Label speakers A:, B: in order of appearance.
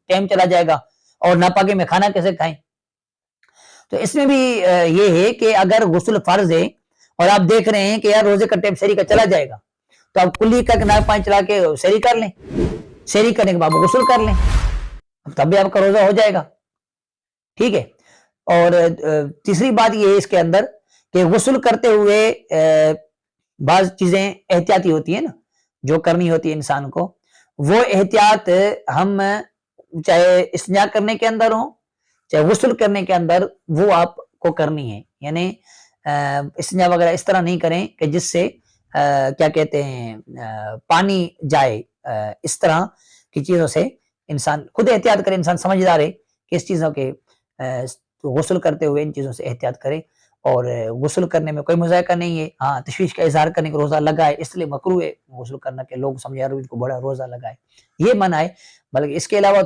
A: Time چلا جائے گا، اور ناپاکی میں کھانا کیسے کھائیں؟ تو اس میں بھی یہ ہے کہ اگر غسل فرض ہے اور آپ دیکھ رہے ہیں کہ یار روزے کا ٹائم سحری کا چلا جائے گا، تو آپ کلی کا ناک پانی چلا کے سحری کر لیں، سحری کرنے کے بعد غسل کر لیں، تب بھی آپ کا روزہ ہو جائے گا، ٹھیک ہے۔ اور تیسری بات یہ ہے اس کے اندر کہ غسل کرتے ہوئے بعض چیزیں احتیاطی ہوتی ہیں نا جو کرنی ہوتی ہے انسان کو، وہ احتیاط ہم چاہے استنجا کرنے کے اندر ہوں چاہے غسل کرنے کے اندر، وہ آپ کو کرنی ہے۔ یعنی استنجا وغیرہ اس طرح نہیں کریں کہ جس سے کیا کہتے ہیں پانی جائے، اس طرح کی چیزوں سے انسان خود احتیاط کرے، انسان سمجھدار ہے کہ اس چیزوں کے غسل کرتے ہوئے ان چیزوں سے احتیاط کرے، اور غسل کرنے میں کوئی مذائقہ نہیں ہے۔ ہاں تشویش کا اظہار کرنے کا روزہ لگائے، اس لیے مکروہ ہے غسل کرنا کہ لوگ سمجھے ان کو بڑا روزہ لگائے، یہ منع ہے۔ بلکہ اس کے علاوہ